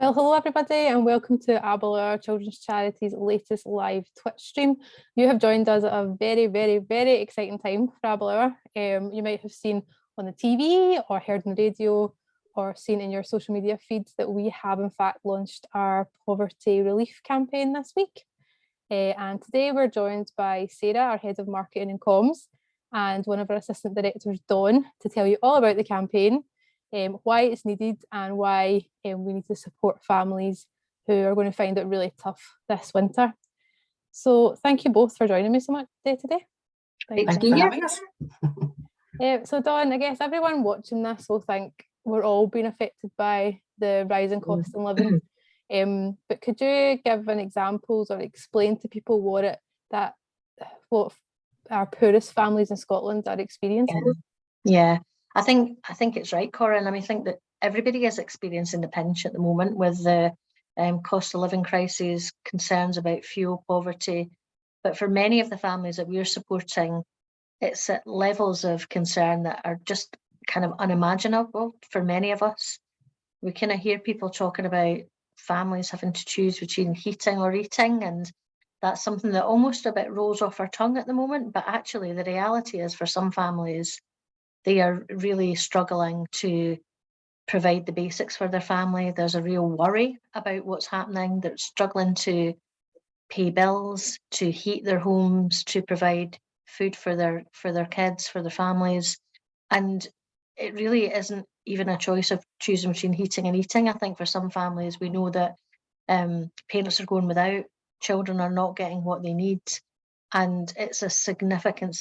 Well, hello everybody and welcome to Aberlour Children's Charity's latest live Twitch stream. You have joined us at a very exciting time for Aberlour. You might have seen on the TV or heard on the radio or seen in your social media feeds that we have in fact launched our poverty relief campaign this week. And today we're joined by Sarah, our Head of Marketing and Comms, and one of our Assistant Directors, Dawn, to tell you all about the campaign, why it's needed and why we need to support families who are going to find it really tough this winter. So thank you both for joining me so much today. Thank you for having us. So Dawn, I guess everyone watching this will think we're all being affected by the rising cost of living. But could you give an examples or explain to people what our poorest families in Scotland are experiencing? Yeah. I think it's right, Corinne. I think that everybody is experiencing the pinch at the moment with the cost of living crisis, concerns about fuel poverty. But for many of the families that we're supporting, it's at levels of concern that are just kind of unimaginable for many of us. We kind of hear people talking about families having to choose between heating or eating, and that's something that almost a bit rolls off our tongue at the moment. But actually, the reality is for some families, they are really struggling to provide the basics for their family. There's a real worry about what's happening. They're struggling to pay bills, to heat their homes, to provide food for their kids, for their families. And it really isn't even a choice of choosing between heating and eating. I think for some families, we know that parents are going without, children are not getting what they need. And it's a significant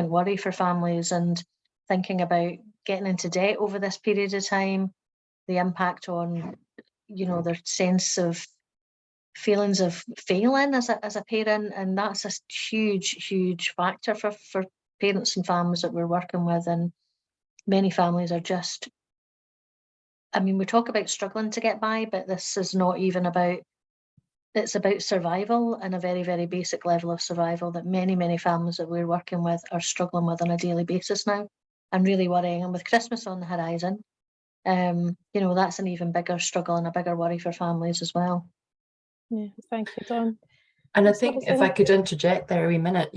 worry for families, and thinking about getting into debt over this period of time, the impact on, their sense of feelings of failing as a parent. And that's a huge factor for parents and families that we're working with. And many families are just, we talk about struggling to get by, but this is not even about, it's about survival, and a very basic level of survival that many families that we're working with are struggling with on a daily basis now, and really worrying. And with Christmas on the horizon, that's an even bigger struggle and a bigger worry for families as well. Yeah, thank you, Dawn. And I think if I could interject there a wee minute,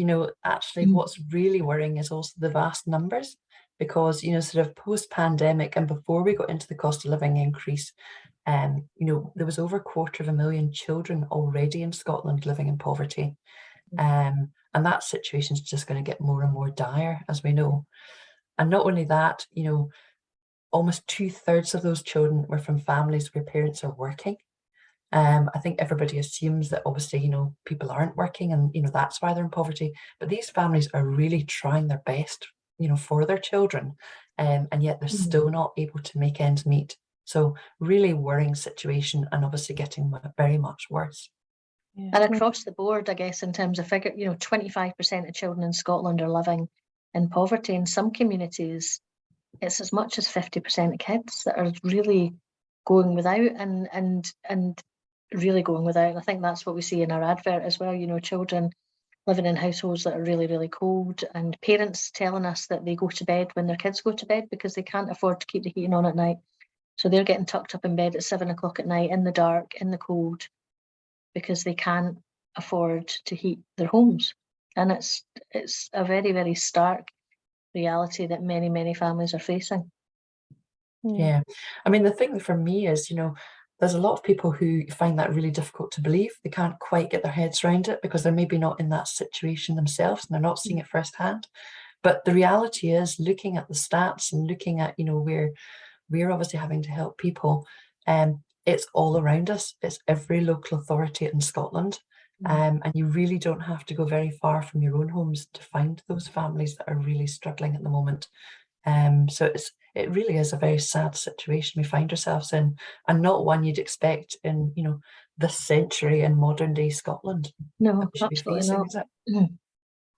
actually what's really worrying is also the vast numbers, because, sort of post-pandemic and before we got into the cost of living increase, there was over 250,000 children already in Scotland living in poverty. And that situation is just going to get more and more dire, as we know. And not only that, almost 2/3 of those children were from families where parents are working. I think everybody assumes that obviously, people aren't working and, that's why they're in poverty. But these families are really trying their best, for their children, and yet they're still not able to make ends meet. So really worrying situation, and obviously getting very much worse. Yeah. And across the board, I guess, in terms of figure, 25% of children in Scotland are living in poverty. In some communities, it's as much as 50% of kids that are really going without and really going without. And I think that's what we see in our advert as well. Children living in households that are really cold, and parents telling us that they go to bed when their kids go to bed because they can't afford to keep the heating on at night. So they're getting tucked up in bed at 7 o'clock at night in the dark, in the cold, because they can't afford to heat their homes. And it's a very stark reality that many families are facing. Yeah. The thing for me is, there's a lot of people who find that really difficult to believe. They can't quite get their heads around it because they're maybe not in that situation themselves and they're not seeing it firsthand. But the reality is, looking at the stats and looking at, where we're obviously having to help people, it's all around us. It's every local authority in Scotland. And you really don't have to go very far from your own homes to find those families that are really struggling at the moment. So it really is a very sad situation we find ourselves in, and not one you'd expect in, this century in modern day Scotland. No, absolutely not.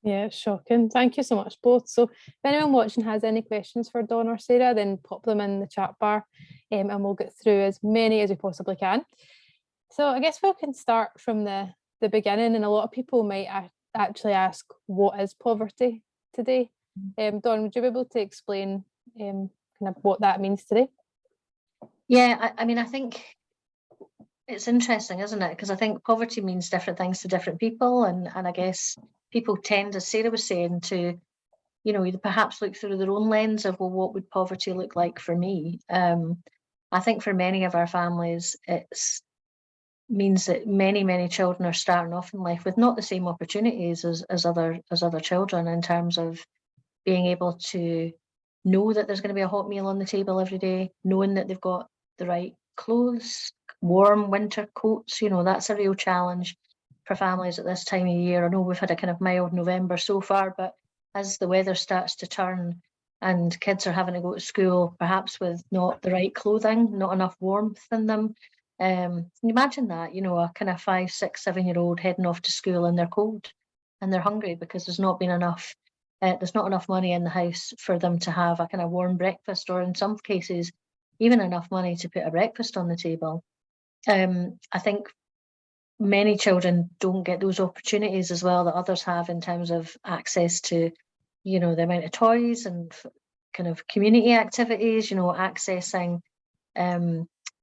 Yeah, it's shocking. Thank you so much, both. So if anyone watching has any questions for Dawn or Sarah, then pop them in the chat bar, and we'll get through as many as we possibly can. So I guess we can start from the beginning, and a lot of people might actually ask, what is poverty today? Dawn, would you be able to explain kind of what that means today? Yeah, I think it's interesting, isn't it? Because I think poverty means different things to different people, and I guess people tend, as Sarah was saying, to, you know, perhaps look through their own lens of, well, what would poverty look like for me? I think for many of our families, it's means that many children are starting off in life with not the same opportunities as other children, in terms of being able to know that there's going to be a hot meal on the table every day, knowing that they've got the right clothes, warm winter coats. You know, that's a real challenge for families at this time of year. I know we've had a kind of mild November so far, but as the weather starts to turn and kids are having to go to school, perhaps with not the right clothing, not enough warmth in them. Imagine that, you know, a kind of 5, 6, 7-year-old heading off to school and they're cold and they're hungry because there's not enough money in the house for them to have a kind of warm breakfast, or in some cases, even enough money to put a breakfast on the table. I think many children don't get those opportunities as well that others have, in terms of access to, you know, the amount of toys and kind of community activities, you know, accessing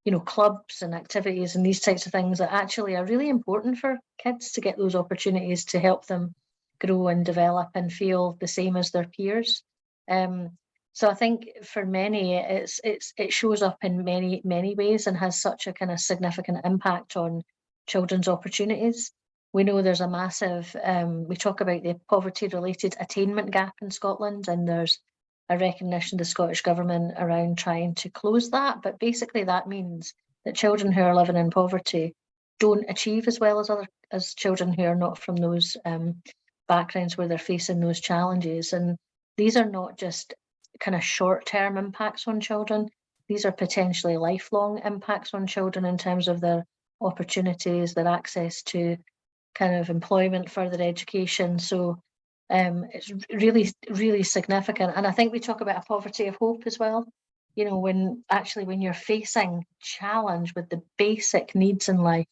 you know, clubs and activities and these types of things that actually are really important for kids to get those opportunities to help them grow and develop and feel the same as their peers. So I think for many, it shows up in many ways and has such a kind of significant impact on children's opportunities. We know there's a massive, we talk about the poverty-related attainment gap in Scotland, and there's a recognition of the Scottish Government around trying to close that. But basically that means that children who are living in poverty don't achieve as well as children who are not from those backgrounds where they're facing those challenges. And these are not just kind of short-term impacts on children. These are potentially lifelong impacts on children in terms of their opportunities, their access to kind of employment, further education. So it's really significant. And I think we talk about a poverty of hope as well. You know, when you're facing challenge with the basic needs in life,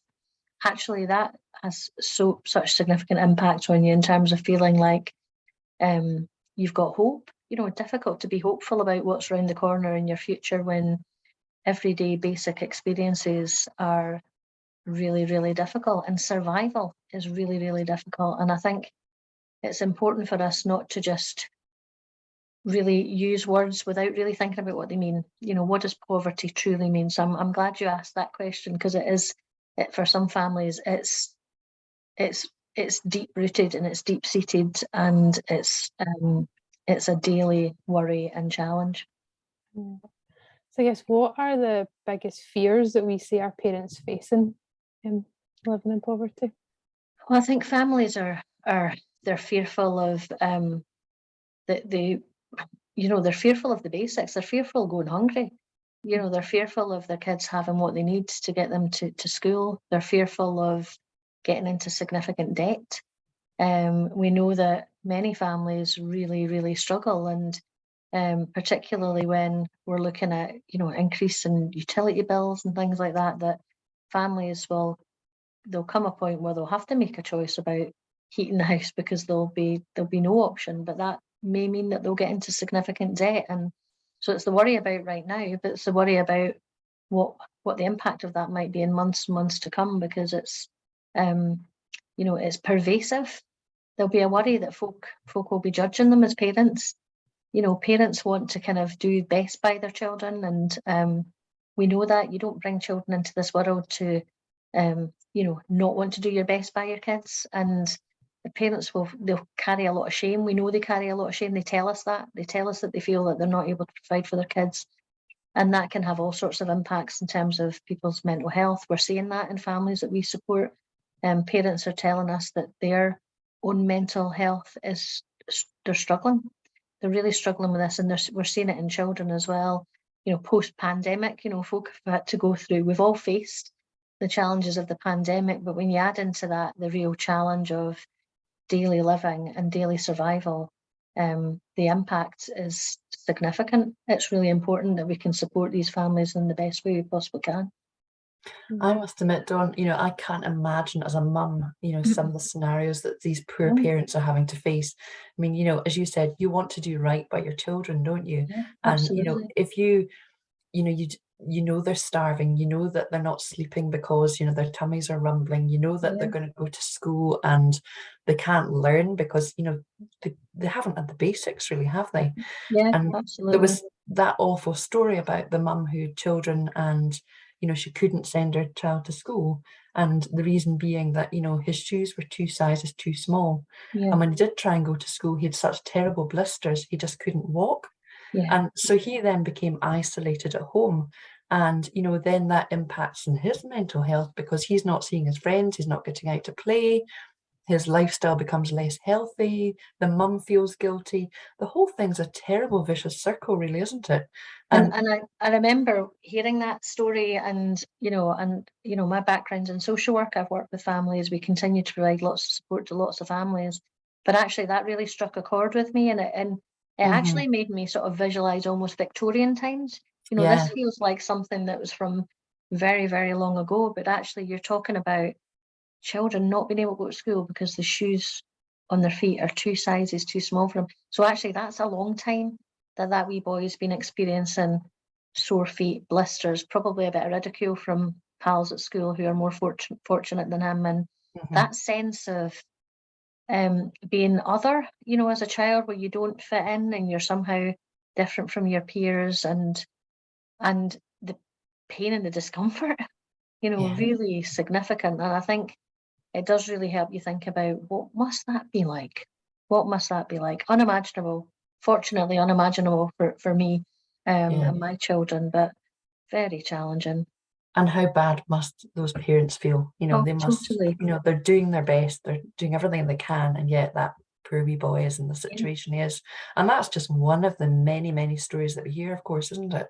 actually that has such significant impact on you in terms of feeling like you've got hope. You know, difficult to be hopeful about what's around the corner in your future when everyday basic experiences are really difficult, and survival is really difficult. And I think it's important for us not to just really use words without really thinking about what they mean. You know, what does poverty truly mean? So I'm glad you asked that question, because for some families, it's deep rooted and it's deep seated, and it's a daily worry and challenge. So I guess, what are the biggest fears that we see our parents facing living in poverty? Well, I think families they're fearful of they're fearful of the basics. They're fearful of going hungry. You know, they're fearful of their kids having what they need to get them to school. They're fearful of getting into significant debt. We know that many families really struggle, and particularly when we're looking at, you know, increase in utility bills and things like that, that families there'll come a point where they'll have to make a choice about heating the house because there'll be no option, but that may mean that they'll get into significant debt. And so it's the worry about right now, but it's the worry about what the impact of that might be in months and months to come, because it's you know, it's pervasive. There'll be a worry that folk will be judging them as parents. You know, parents want to kind of do best by their children, and we know that you don't bring children into this world to you know, not want to do your best by your kids. And the parents they'll carry a lot of shame. We know they carry a lot of shame. They tell us that they feel that they're not able to provide for their kids, and that can have all sorts of impacts in terms of people's mental health. We're seeing that in families that we support. Parents are telling us that their own mental health they're struggling. They're really struggling with this, and we're seeing it in children as well. You know, post-pandemic, you know, folk have had to go through. We've all faced the challenges of the pandemic, but when you add into that the real challenge of daily living and daily survival, the impact is significant. It's really important that we can support these families in the best way we possibly can. I must admit, Dawn, you know, I can't imagine as a mum, you know, some of the scenarios that these poor parents are having to face. I mean, you know, as you said, you want to do right by your children, don't you? Yeah, and, you know, absolutely. if you know, you know they're starving, you know that they're not sleeping because, you know, their tummies are rumbling, you know that they're going to go to school and they can't learn because, you know, they haven't had the basics really, have they? Yeah, And there absolutely. was that awful story about the mum who had children and, you know, she couldn't send her child to school. And the reason being that, you know, his shoes were 2 sizes too small. Yeah, And when he did try and go to school, he had such terrible blisters, he just couldn't walk. yeah. And so he then became isolated at home. And, you know, then that impacts on his mental health because he's not seeing his friends, he's not getting out to play, his lifestyle becomes less healthy, the mum feels guilty. The whole thing's a terrible vicious circle, really, isn't it? And I remember hearing that story, and my background in social work, I've worked with families, we continue to provide lots of support to lots of families, but actually that really struck a chord with me, and it actually made me sort of visualize almost Victorian times. This feels like something that was from very, very long ago, but actually you're talking about children not being able to go to school because the shoes on their feet are 2 sizes too small for them. So actually that's a long time that wee boy's been experiencing sore feet, blisters, probably a bit of ridicule from pals at school who are more fortunate than him. And that sense of being other, as a child, where you don't fit in and you're somehow different from your peers, and the pain and the discomfort, really significant. And I think it does really help you think about what must that be like? What must that be like? Unimaginable. Fortunately, unimaginable for me and my children, but very challenging. And how bad must those parents feel? You know, Oh, they must, totally. you know, they're doing their best, they're doing everything they can, and yet that poor wee boy is in the Yeah. situation he is. And that's just one of the many, many stories that we hear, of course, isn't it?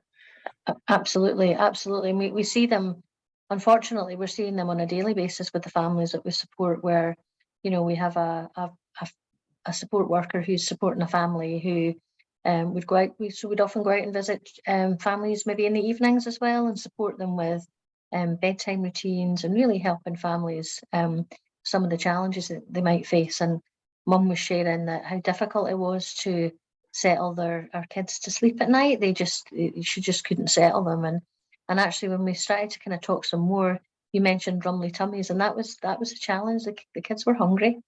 Absolutely, absolutely. And we see them, unfortunately, we're seeing them on a daily basis with the families that we support, where, we have a support worker who's supporting a family who would go out, we'd often go out and visit families maybe in the evenings as well, and support them with bedtime routines and really helping families some of the challenges that they might face. And mum was sharing that how difficult it was to settle our kids to sleep at night. She just couldn't settle them. And actually when we started to kind of talk some more, you mentioned rumbly tummies, and that was a challenge. The kids were hungry.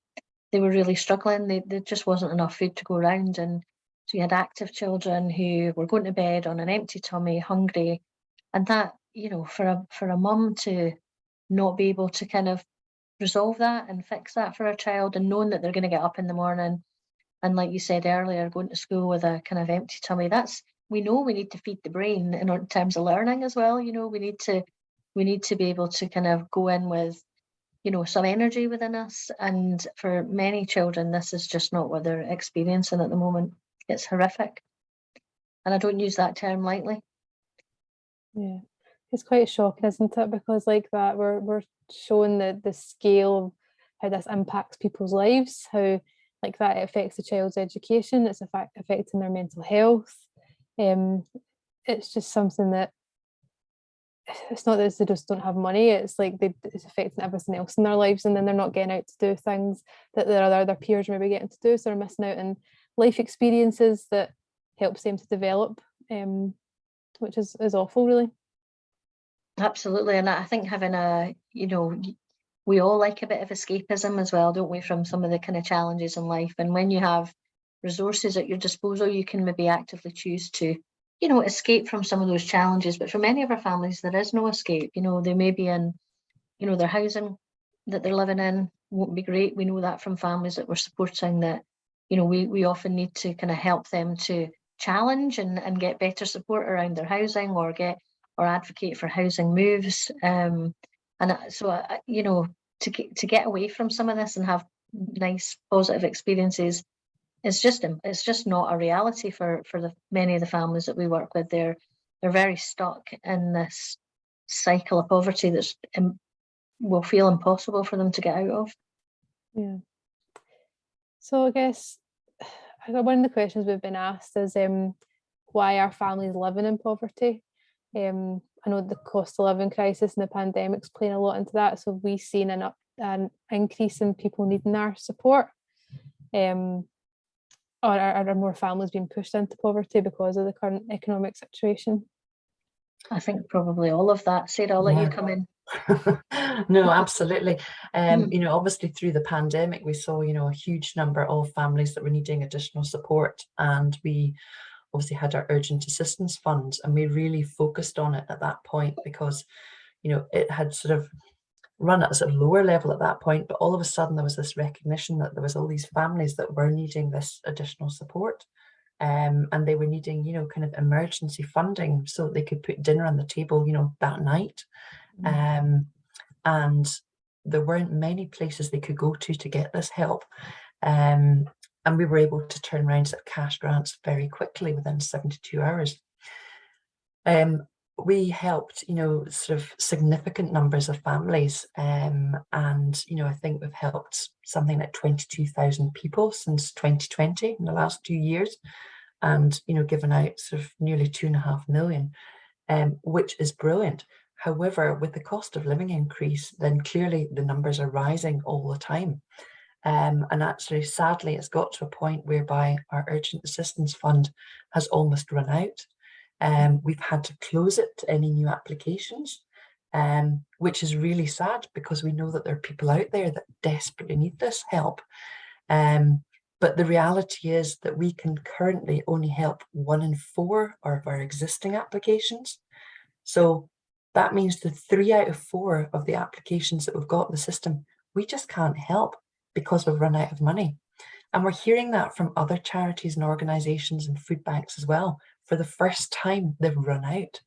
They were really struggling. There just wasn't enough food to go around. And so you had active children who were going to bed on an empty tummy, hungry. And that, for a mum to not be able to kind of resolve that and fix that for a child, and knowing that they're going to get up in the morning, and like you said earlier, going to school with a kind of empty tummy, we know we need to feed the brain in terms of learning as well. We need to be able to kind of go in with, some energy within us. And for many children, this is just not what they're experiencing at the moment. It's horrific. And I don't use that term lightly. Yeah, it's quite shocking, isn't it? Because like that, we're showing the scale of how this impacts people's lives, how like that it affects the child's education, it's affecting their mental health. It's just something that it's not that they just don't have money, it's like it's affecting everything else in their lives, and then they're not getting out to do things that their peers are maybe getting to do, so they're missing out on life experiences that helps them to develop, which is awful, really. Absolutely. And I think having we all like a bit of escapism as well, don't we, from some of the kind of challenges in life. And when you have resources at your disposal, you can maybe actively choose to, escape from some of those challenges. But for many of our families, there is no escape. They may be in, their housing that they're living in won't be great. We know that from families that we're supporting, that, we often need to kind of help them to challenge and get better support around their housing, or advocate for housing moves. To get away from some of this and have nice positive experiences, it's just not a reality for the many of the families that we work with. They're very stuck in this cycle of poverty that's will feel impossible for them to get out of. Yeah. So I guess one of the questions we've been asked is why are families living in poverty? I know the cost of living crisis and the pandemic's playing a lot into that. So we've seen an increase in people needing our support. Or are more families being pushed into poverty because of the current economic situation? I think probably all of that. Sarah, I'll let you come in. No, absolutely. Obviously through the pandemic, we saw, a huge number of families that were needing additional support, and we obviously had our urgent assistance fund, and we really focused on it at that point because, it had sort of run at a sort of lower level at that point, but all of a sudden there was this recognition that there was all these families that were needing this additional support. And they were needing, kind of emergency funding so that they could put dinner on the table, that night. And there weren't many places they could go to get this help. And we were able to turn around cash grants very quickly within 72 hours. We helped, sort of significant numbers of families. And, I think we've helped something like 22,000 people since 2020 in the last 2 years. And, given out sort of nearly 2.5 million, which is brilliant. However, with the cost of living increase, then clearly the numbers are rising all the time. And actually, sadly, it's got to a point whereby our urgent assistance fund has almost run out. We've had to close it to any new applications, which is really sad because we know that there are people out there that desperately need this help. But the reality is that we can currently only help 1 in 4 of our existing applications. So that means the 3 out of 4 of the applications that we've got in the system, we just can't help because we've run out of money. And we're hearing that from other charities and organisations and food banks as well. For the first time, they've run out.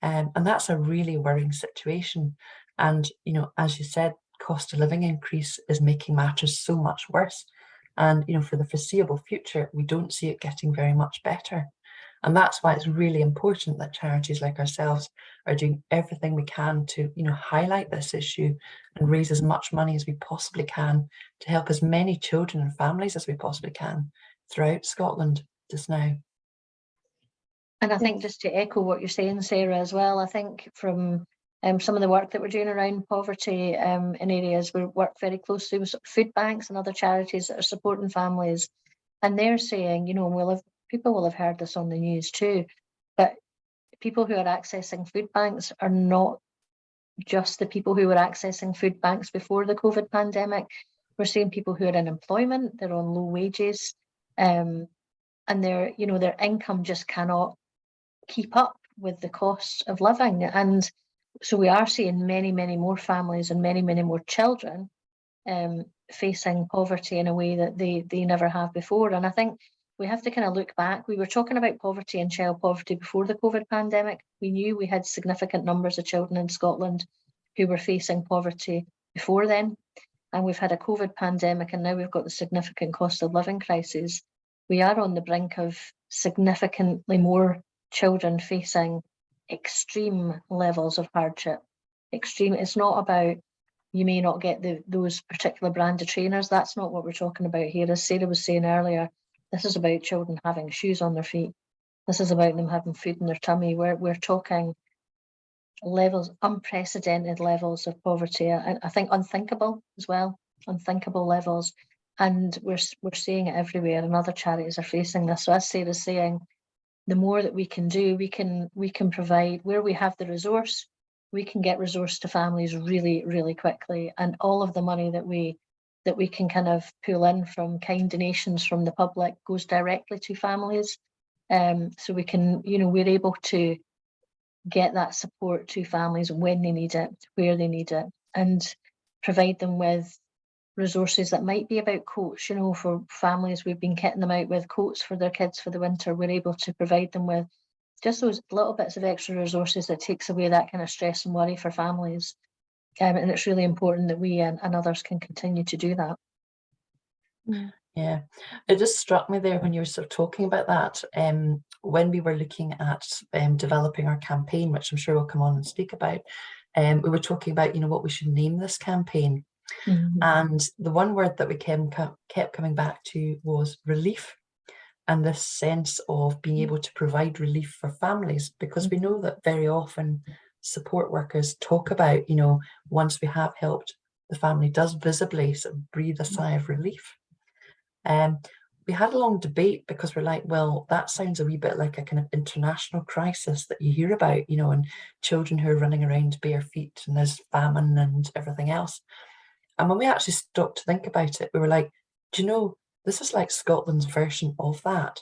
And that's a really worrying situation. And, as you said, cost of living increase is making matters so much worse. And, for the foreseeable future, we don't see it getting very much better. And that's why it's really important that charities like ourselves are doing everything we can to, highlight this issue and raise as much money as we possibly can to help as many children and families as we possibly can throughout Scotland just now. And I think just to echo what you're saying, Sarah, as well, I think from some of the work that we're doing around poverty in areas, we work very closely with food banks and other charities that are supporting families. And they're saying, people will have heard this on the news too, but people who are accessing food banks are not just the people who were accessing food banks before the COVID pandemic. We're seeing people who are in employment, they're on low wages, and their income just cannot keep up with the cost of living. And so we are seeing many, many more families and many, many more children facing poverty in a way that they never have before. And I think we have to kind of look back. We were talking about poverty and child poverty before the COVID pandemic. We knew we had significant numbers of children in Scotland who were facing poverty before then. And we've had a COVID pandemic, and now we've got the significant cost of living crisis. We are on the brink of significantly more children facing extreme levels of hardship. Extreme. It's not about you may not get those particular brand of trainers. That's not what we're talking about here. As Sarah was saying earlier, this is about children having shoes on their feet. This is about them having food in their tummy. We're talking levels, unprecedented levels of poverty, and I think unthinkable as well, unthinkable levels. And we're seeing it everywhere, and other charities are facing this. So as Sarah's saying, the more that we can do, we can provide where we have the resource. We can get resource to families really, really quickly, and all of the money that we can kind of pull in from kind donations from the public goes directly to families. So we can, we're able to get that support to families when they need it, where they need it, and provide them with resources that might be about coats. For families, we've been kitting them out with coats for their kids for the winter. We're able to provide them with just those little bits of extra resources that takes away that kind of stress and worry for families. And it's really important that we and others can continue to do that. Yeah, it just struck me there when you were sort of talking about that, when we were looking at developing our campaign, which I'm sure we'll come on and speak about, we were talking about, what we should name this campaign. Mm-hmm. And the one word that we kept coming back to was relief, and this sense of being able to provide relief for families, because we know that very often support workers talk about, once we have helped, the family does visibly sort of breathe a sigh of relief. we had a long debate because we're like, well, that sounds a wee bit like a kind of international crisis that you hear about, you know, and children who are running around bare feet and there's famine and everything else. And when we actually stopped to think about it, we were like, do you know, this is like Scotland's version of that.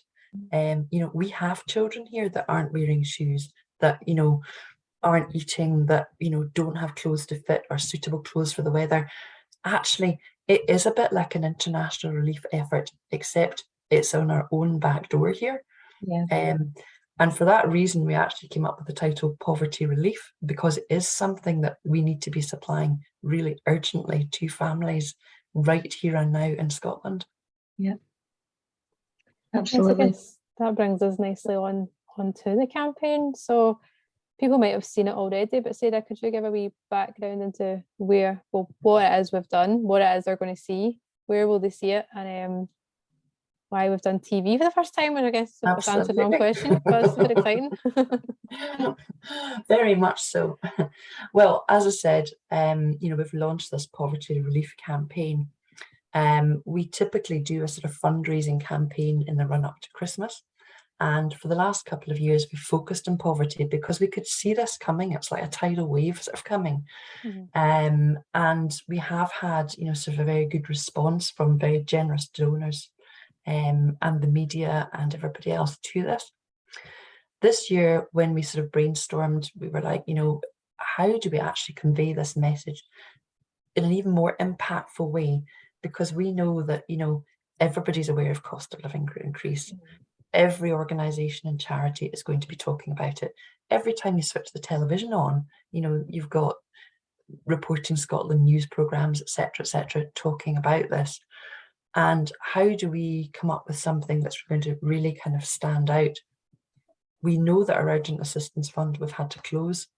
You know, we have children here that aren't wearing shoes, that, you know, aren't eating, that, you know, don't have clothes to fit or suitable clothes for the weather. Actually, it is a bit like an international relief effort, except it's on our own back door here. Yeah. And for that reason, we actually came up with the title Poverty Relief, because it is something that we need to be supplying really urgently to families right here and now in Scotland. Yeah, Yes, I absolutely. guess that brings us nicely onto the campaign. So people might have seen it already, but Sarah, could you give a wee background into where, well, what it is we've done, what it is they're going to see, where will they see it, and why we've done TV for the first time, which I guess I've answered my own question, but it's super exciting. Very much so. Well, as I said, you know, we've launched this poverty relief campaign. We typically do a sort of fundraising campaign in the run up to Christmas. And for the last couple of years, we focused on poverty because we could see this coming. It's like a tidal wave sort of coming. And we have had, you know, sort of a very good response from very generous donors and the media and everybody else to this. This year, when we sort of brainstormed, we were like, you know, how do we actually convey this message in an even more impactful way? Because we know that, you know, everybody's aware of cost of living increase. Every organisation and charity is going to be talking about it. Every time you switch the television on, you know, you've got Reporting Scotland news programmes, etc., talking about this. And how do we come up with something that's going to really kind of stand out? We know that our Urgent Assistance Fund, we've had to close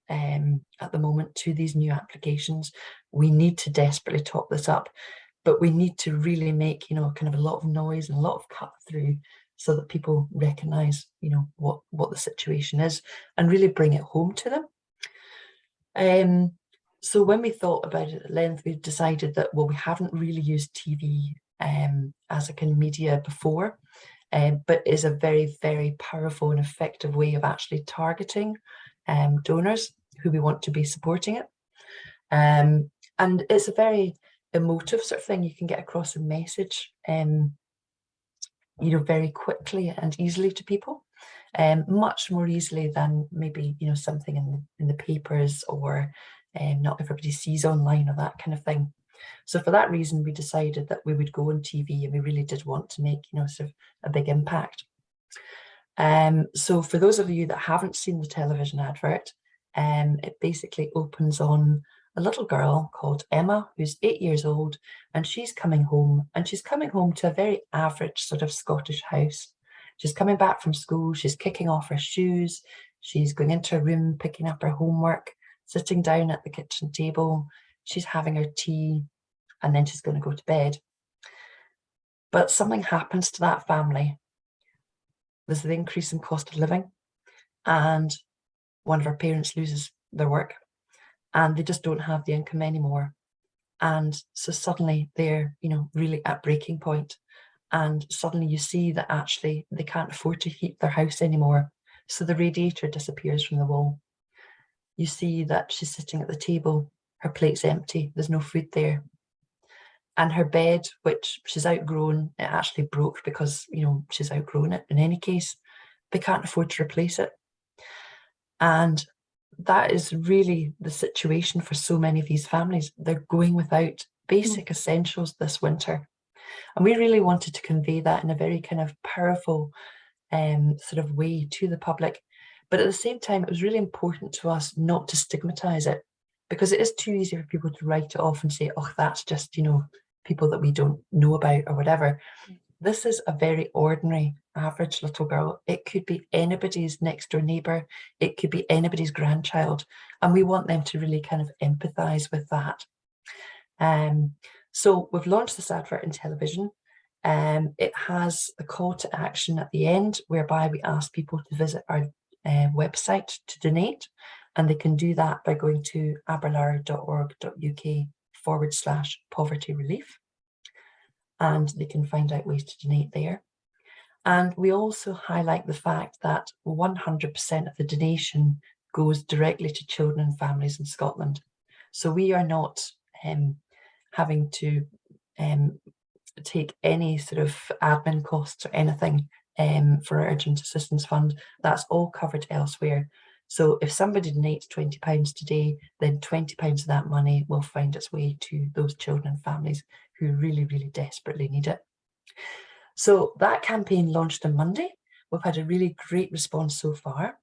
at the moment to these new applications. We need to desperately top this up, but we need to really make, you know, kind of a lot of noise and a lot of cut through so that people recognise, you know, what the situation is and really bring it home to them. So when we thought about it at length, we decided that, well, we haven't really used TV as a kind of media before, but is a very, very powerful and effective way of actually targeting donors who we want to be supporting it. And it's a very emotive sort of thing. You can get across a message, you know, very quickly and easily to people, much more easily than maybe, you know, something in the papers or not everybody sees online or that kind of thing. So for that reason, we decided that we would go on TV, and we really did want to make, you know, sort of a big impact. So for those of you that haven't seen the television advert, it basically opens on a little girl called Emma, who's 8 years old, and she's coming home, to a very average sort of Scottish house. She's coming back from school, she's kicking off her shoes, she's going into her room, picking up her homework, sitting down at the kitchen table, she's having her tea, and then she's going to go to bed. But something happens to that family. There's the increase in cost of living, and one of her parents loses their work, and they just don't have the income anymore. And so suddenly they're, you know, really at breaking point. And suddenly you see that actually they can't afford to heat their house anymore. So the radiator disappears from the wall. You see that she's sitting at the table, her plate's empty, there's no food there. And her bed, which she's outgrown, it actually broke because, you know, she's outgrown it in any case. They can't afford to replace it. And that is really the situation for so many of these families. They're going without basic essentials this winter. And we really wanted to convey that in a very kind of powerful sort of way to the public. But at the same time, it was really important to us not to stigmatise it, because it is too easy for people to write it off and say, oh, that's just, you know, people that we don't know about or whatever. This is a very ordinary, average little girl. It could be anybody's next door neighbour. It could be anybody's grandchild. And we want them to really kind of empathise with that. So we've launched this advert in television. It has a call to action at the end, whereby we ask people to visit our website to donate. And they can do that by going to aberlour.org.uk/poverty relief. and they can find out ways to donate there. And we also highlight the fact that 100% of the donation goes directly to children and families in Scotland. So we are not having to take any sort of admin costs or anything for our Urgent Assistance Fund. That's all covered elsewhere. So if somebody donates £20 today, then £20 of that money will find its way to those children and families who really, really desperately need it. So that campaign launched on Monday. We've had a really great response so far.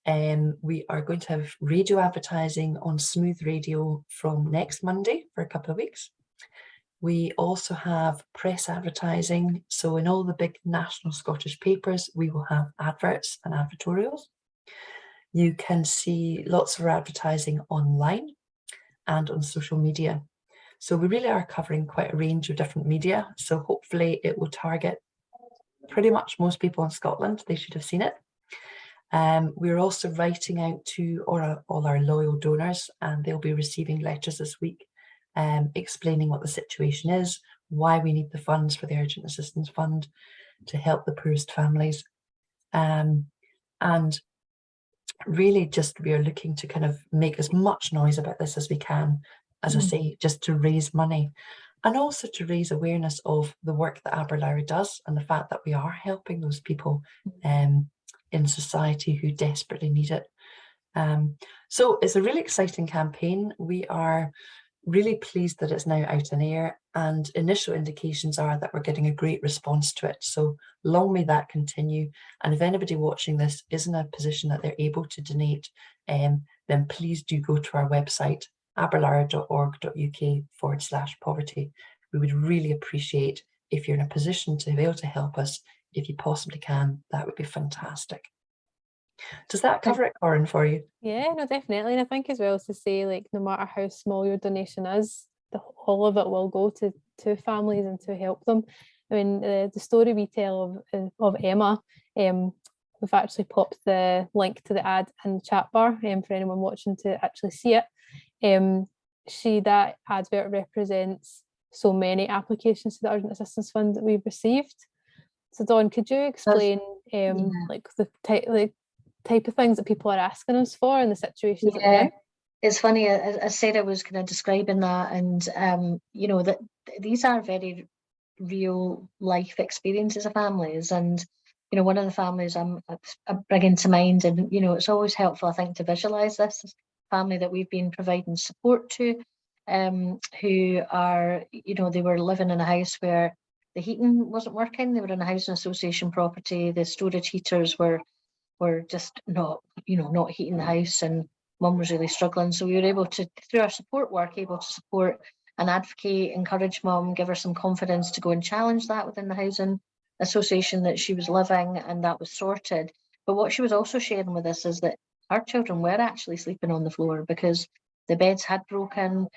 We are going to have radio advertising on Smooth Radio from next Monday for a couple of weeks. We also have press advertising. So in all the big national Scottish papers, we will have adverts and advertorials. You can see lots of advertising online and on social media. So we really are covering quite a range of different media. So hopefully it will target pretty much most people in Scotland. They should have seen it. We're also writing out to all our loyal donors, and they'll be receiving letters this week explaining what the situation is, why we need the funds for the Urgent Assistance Fund to help the poorest families. And really just we are looking to kind of make as much noise about this as we can, as I say, just to raise money and also to raise awareness of the work that Aberlour does and the fact that we are helping those people in society who desperately need it. So it's a really exciting campaign. We are really pleased that it's now out in air, and initial indications are that we're getting a great response to it. So long may that continue. And if anybody watching this is in a position that they're able to donate, then please do go to our website, aberlour.org.uk/poverty. We would really appreciate if you're in a position to be able to help us. If you possibly can, that would be fantastic. Does that cover it, Corinne, for you? Yeah, no, definitely. And I think as well to say, like, no matter how small your donation is, all of it will go to families and to help them. I mean, the story we tell of Emma, we've actually popped the link to the ad in the chat bar for anyone watching to actually see it. That advert represents so many applications to the Urgent Assistance Fund that we've received. So Dawn, could you explain like the type of things that people are asking us for and the situations that they're in? It's funny, as Sarah was kind of describing that, and you know, that these are very real life experiences of families. And you know, one of the families I'm bringing to mind, and you know, it's always helpful, I think, to visualize this family that we've been providing support to, who are, you know, they were living in a house where the heating wasn't working. They were in a housing association property. The storage heaters were just not heating the house, and mum was really struggling. So we were able to, through our support work, support and advocate, encourage mum, give her some confidence to go and challenge that within the housing association that she was living, and that was sorted. But what she was also sharing with us is that her children were actually sleeping on the floor because the beds had broken.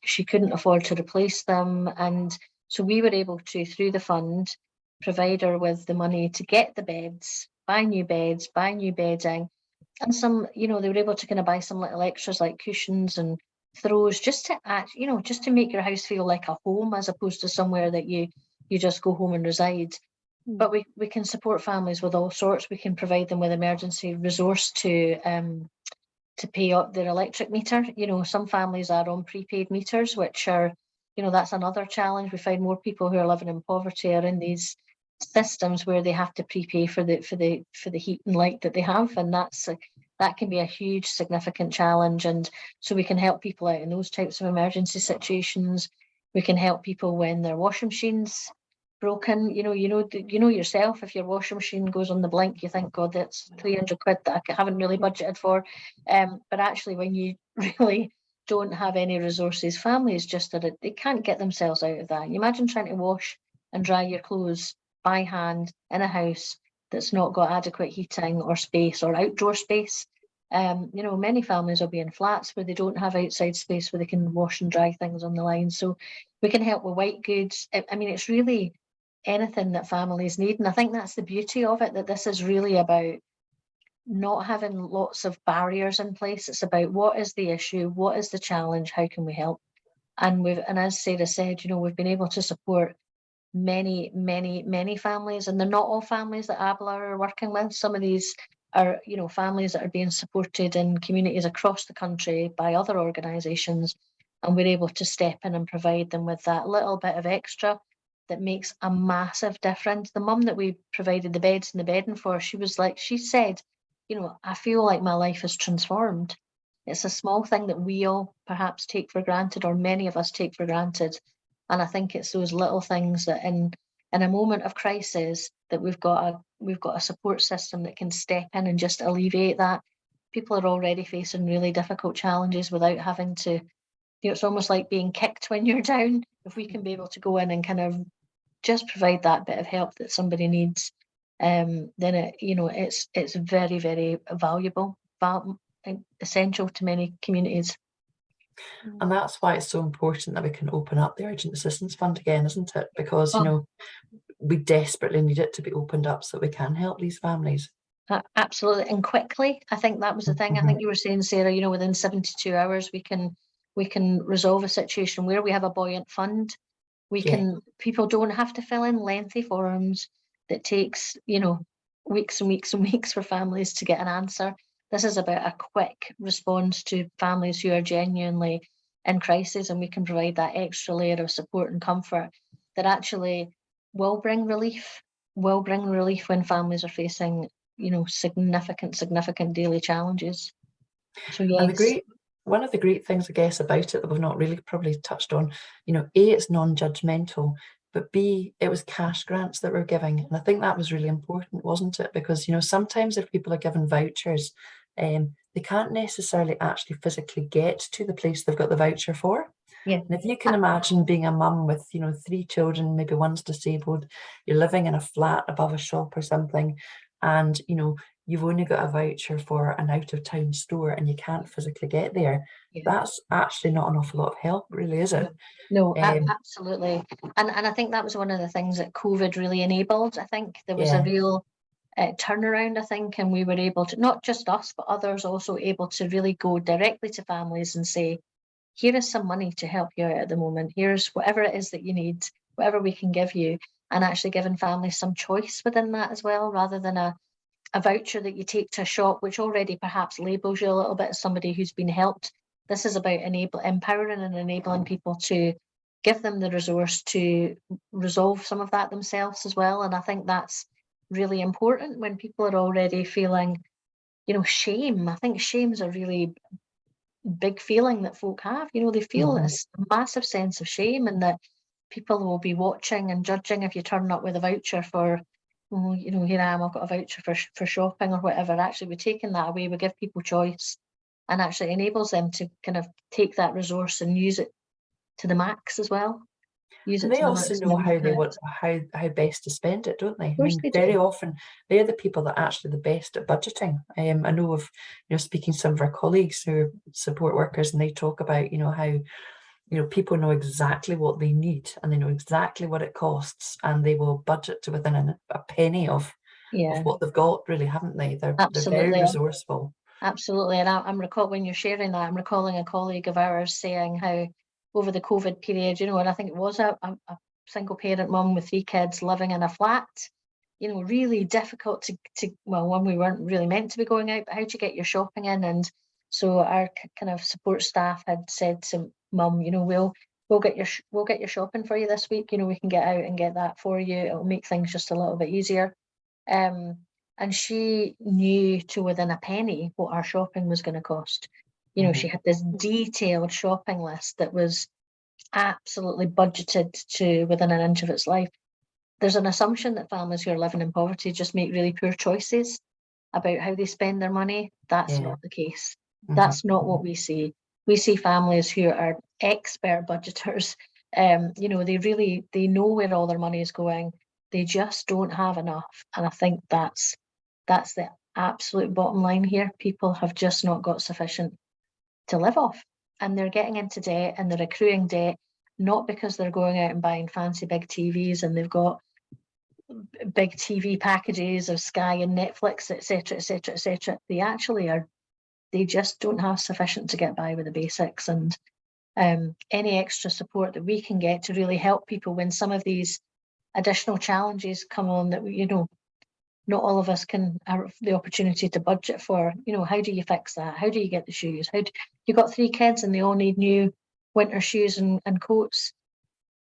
She couldn't afford to replace them, and so we were able to, through the fund, provide her with the money to get the beds, buy new bedding, and some, you know, they were able to kind of buy some little extras like cushions and throws, just to add, you know, just to make your house feel like a home as opposed to somewhere that you just go home and reside. But we can support families with all sorts. We can provide them with emergency resource to pay up their electric meter. You know, some families are on prepaid meters, which are, you know, that's another challenge. We find more people who are living in poverty are in these systems where they have to prepay for the heat and light that they have, and that can be a huge significant challenge. And so we can help people out in those types of emergency situations. We can help people when their washing machine's broken. You know yourself, if your washing machine goes on the blink, you think, God, that's 300 quid that I haven't really budgeted for. But actually, when you really don't have any resources, families just they can't get themselves out of that. You imagine trying to wash and dry your clothes by hand in a house that's not got adequate heating or space or outdoor space. You know, many families will be in flats where they don't have outside space where they can wash and dry things on the line. So we can help with white goods. I mean, it's really anything that families need. And I think that's the beauty of it, that this is really about not having lots of barriers in place. It's about what is the issue, what is the challenge, how can we help? And as Sarah said, you know, we've been able to support many families, and they're not all families that Aberlour are working with. Some of these are, you know, families that are being supported in communities across the country by other organisations, and we're able to step in and provide them with that little bit of extra that makes a massive difference. The mum that we provided the beds and the bedding for, she said, you know, I feel like my life is transformed. It's a small thing that we all perhaps take for granted, or many of us take for granted. And I think it's those little things that in a moment of crisis that we've got a support system that can step in and just alleviate that. People are already facing really difficult challenges without having to, you know, it's almost like being kicked when you're down. If we can be able to go in and kind of just provide that bit of help that somebody needs, then it's very, very valuable, essential to many communities. And that's why it's so important that we can open up the Urgent Assistance Fund again, isn't it? Because, you know, we desperately need it to be opened up so we can help these families. Absolutely, and quickly. I think that was the thing. I think you were saying, Sarah, you know, within 72 hours we can resolve a situation where we have a buoyant fund. People don't have to fill in lengthy forms that takes, you know, weeks and weeks and weeks for families to get an answer. This is about a quick response to families who are genuinely in crisis, and we can provide that extra layer of support and comfort that actually will bring relief when families are facing, you know, significant daily challenges. So yes. And one of the great things, I guess, about it that we've not really probably touched on, you know, A, it's non-judgmental, but B, it was cash grants that we're giving. And I think that was really important, wasn't it? Because, you know, sometimes if people are given vouchers, they can't necessarily actually physically get to the place they've got the voucher for. Yeah. And if you can imagine being a mum with, you know, 3 children, maybe one's disabled, you're living in a flat above a shop or something, and, you know, you've only got a voucher for an out-of-town store and you can't physically get there, that's actually not an awful lot of help, really, is it? No, absolutely. And I think that was one of the things that COVID really enabled. I think there was a real turnaround, I think, and we were able to, not just us, but others also able to really go directly to families and say, here is some money to help you out at the moment. Here's whatever it is that you need, whatever we can give you, and actually giving families some choice within that as well, rather than a voucher that you take to a shop, which already perhaps labels you a little bit as somebody who's been helped. This is about empowering and enabling people to give them the resource to resolve some of that themselves as well. And I think that's really important when people are already feeling, you know, shame. I think shame's a really big feeling that folk have. You know, they feel this massive sense of shame, and that people will be watching and judging if you turn up with a voucher for, oh, you know, here I am, I've got a voucher for shopping or whatever. Actually, we're taking that away. We give people choice, and actually enables them to kind of take that resource and use it to the max as well. And they also know how they want, how best to spend it, don't they? I mean, very often they're the people that are actually the best at budgeting. I know of, you know, speaking to some of our colleagues who are support workers, and they talk about, you know, how, you know, people know exactly what they need and they know exactly what it costs, and they will budget to within a penny of what they've got, really, haven't they? They're very resourceful. Absolutely. And I'm recalling, when you're sharing that, I'm recalling a colleague of ours saying how over the COVID period, you know, and I think it was a single parent mum with 3 kids living in a flat, you know, really difficult to well, one, we weren't really meant to be going out, but how to get your shopping in. And so our kind of support staff had said to mum, you know, we'll get your shopping for you this week. You know, we can get out and get that for you. It'll make things just a little bit easier. And she knew to within a penny what our shopping was going to cost. You know, she had this detailed shopping list that was absolutely budgeted to within an inch of its life. There's an assumption that families who are living in poverty just make really poor choices about how they spend their money. That's not the case. That's not what we see. We see families who are expert budgeters. You know, they know where all their money is going. They just don't have enough. And I think that's the absolute bottom line here. People have just not got sufficient to live off, and they're getting into debt, and they're accruing debt, not because they're going out and buying fancy big TVs and they've got big TV packages of Sky and Netflix, etc., etc., etc. They actually are, they just don't have sufficient to get by with the basics. And any extra support that we can get to really help people when some of these additional challenges come on that, not all of us can have the opportunity to budget for. How do you fix that? How do you get the shoes? You got 3 kids and they all need new winter shoes and coats.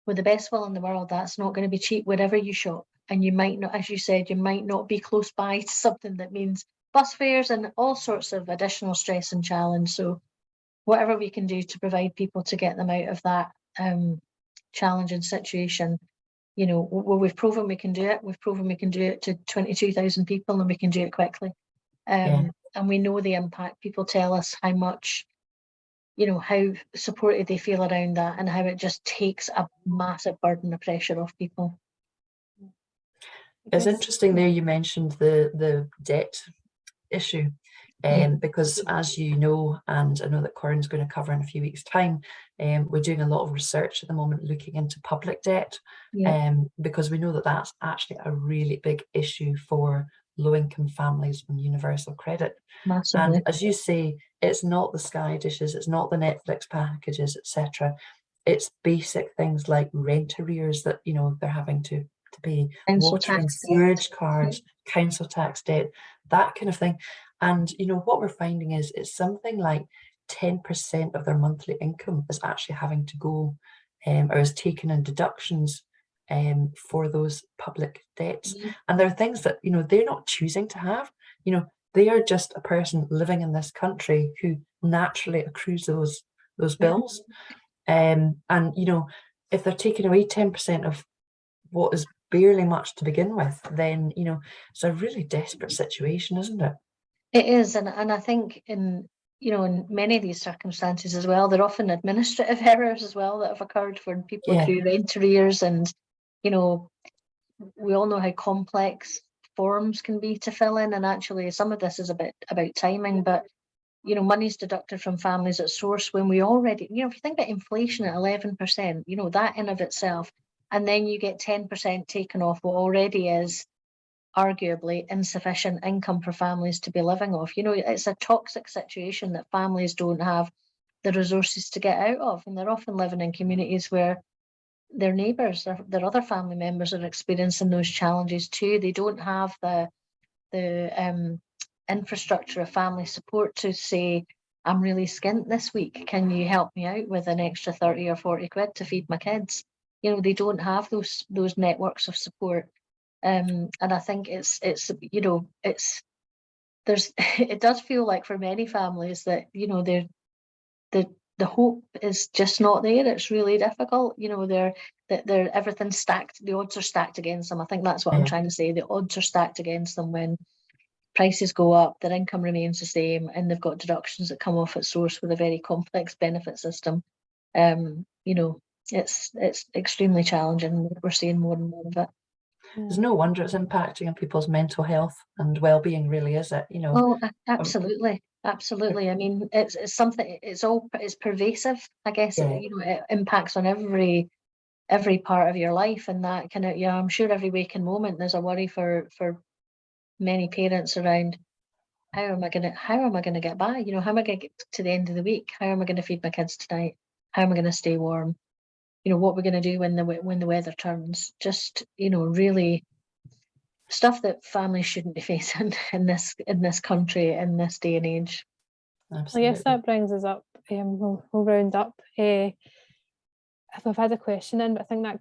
With the best will in the world, that's not going to be cheap wherever you shop. And you might not, as you said, you might not be close by to something that means bus fares and all sorts of additional stress and challenge. So whatever we can do to provide people to get them out of that challenging situation, we've proven we can do it. We've proven we can do it to 22,000 people, and we can do it quickly. And we know the impact. People tell us how much, how supported they feel around that, and how it just takes a massive burden of pressure off people. It's interesting there you mentioned the debt issue, because as you know, and I know that Corinne's going to cover in a few weeks' time, we're doing a lot of research at the moment looking into public debt, because we know that that's actually a really big issue for low-income families on universal credit. Massively. And as you say, it's not the Sky dishes, it's not the Netflix packages, etc. It's basic things like rent arrears that they're having to pay, water and sewage cards, council tax debt, that kind of thing. And what we're finding is it's something like 10% of their monthly income is actually having to go or is taken in deductions for those public debts. And there are things that they're not choosing to have. They are just a person living in this country who naturally accrues those bills. And if they're taking away 10% of what is barely much to begin with, then it's a really desperate situation, isn't it? It is, and I think in many of these circumstances as well, there are often administrative errors as well that have occurred when people accrue rent arrears, and we all know how complex forms can be to fill in, and actually some of this is a bit about timing, but money's deducted from families at source when we already, if you think about inflation at 11%, that in of itself, and then you get 10% taken off what already is arguably insufficient income for families to be living off. It's a toxic situation that families don't have the resources to get out of, and they're often living in communities where their neighbours, their other family members are experiencing those challenges too. They don't have the infrastructure of family support to say, I'm really skint this week, can you help me out with an extra 30 or 40 quid to feed my kids? They don't have those networks of support. And I think it does feel like for many families that the hope is just not there. It's really difficult. They're everything's stacked. The odds are stacked against them. I think that's what I'm trying to say. The odds are stacked against them when prices go up, their income remains the same, and they've got deductions that come off at source with a very complex benefit system. It's extremely challenging. We're seeing more and more of it. There's no wonder it's impacting on people's mental health and well-being, really, is it? Oh, absolutely. Absolutely. I mean, it's something, it's pervasive, I guess. It impacts on every part of your life, and that kind of, I'm sure every waking moment there's a worry for many parents around how am I gonna get by? How am I gonna get to the end of the week? How am I gonna feed my kids tonight? How am I gonna stay warm? What we're gonna do when the weather turns. Just really stuff that families shouldn't be facing in this country in this day and age. Absolutely. I guess that brings us up. We'll round up. I've had a question in, but I think that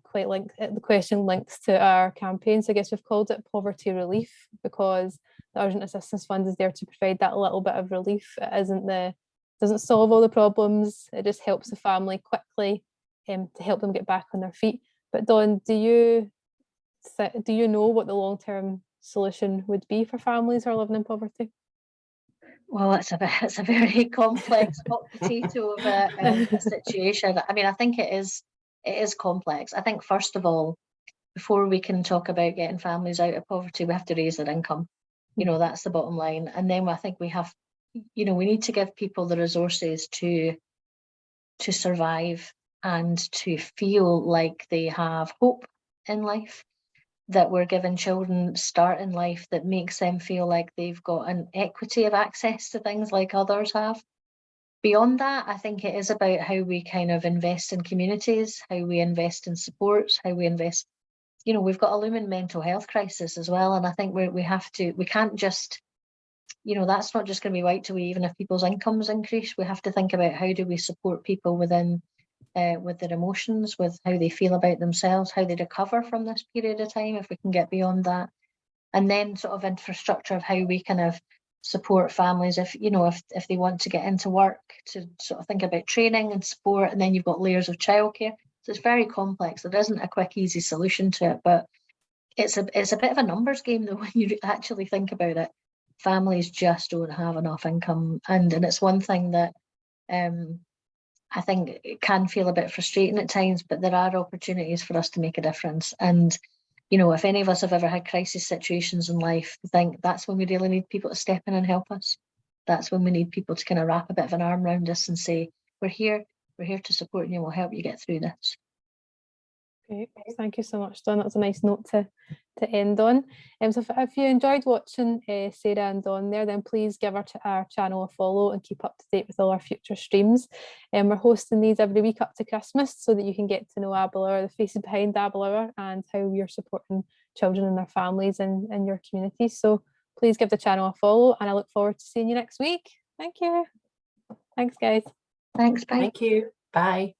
the question links to our campaign. So I guess we've called it poverty relief because the Urgent Assistance Fund is there to provide that little bit of relief. It doesn't solve all the problems. It just helps the family quickly to help them get back on their feet. But Dawn, do you know what the long-term solution would be for families who are living in poverty? Well, it's a very complex hot potato of a situation. I mean, I think it is complex. I think first of all, before we can talk about getting families out of poverty, we have to raise their income. That's the bottom line. And then I think we need to give people the resources to survive and to feel like they have hope in life, that we're giving children start in life that makes them feel like they've got an equity of access to things like others have. Beyond that, I think it is about how we kind of invest in communities, how we invest in supports, how we invest, you know, we've got a looming mental health crisis as well. And I think we can't just, you know, that's not just going to be wiped away even if people's incomes increase. We have to think about how do we support people within, with their emotions, with how they feel about themselves, how they recover from this period of time, if we can get beyond that. And then sort of infrastructure of how we kind of support families if, you know, if they want to get into work, to sort of think about training and support. And then you've got layers of childcare. So it's very complex. There isn't a quick, easy solution to it, but it's a bit of a numbers game though when you actually think about it. Families just don't have enough income, and it's one thing that I think it can feel a bit frustrating at times, but there are opportunities for us to make a difference. And you know, if any of us have ever had crisis situations in life, I think that's when we really need people to step in and help us. That's when we need people to kind of wrap a bit of an arm around us and say, we're here to support you and we'll help you get through this. Great, thank you so much, Dawn. That was a nice note to end on. So if you enjoyed watching Sarah and Dawn there, then please give our channel a follow and keep up to date with all our future streams. We're hosting these every week up to Christmas so that you can get to know Aberlour, the faces behind Aberlour, and how you're supporting children and their families in your community. So please give the channel a follow, and I look forward to seeing you next week. Thank you. Thanks, guys. Thanks, bye. Thank you. Bye.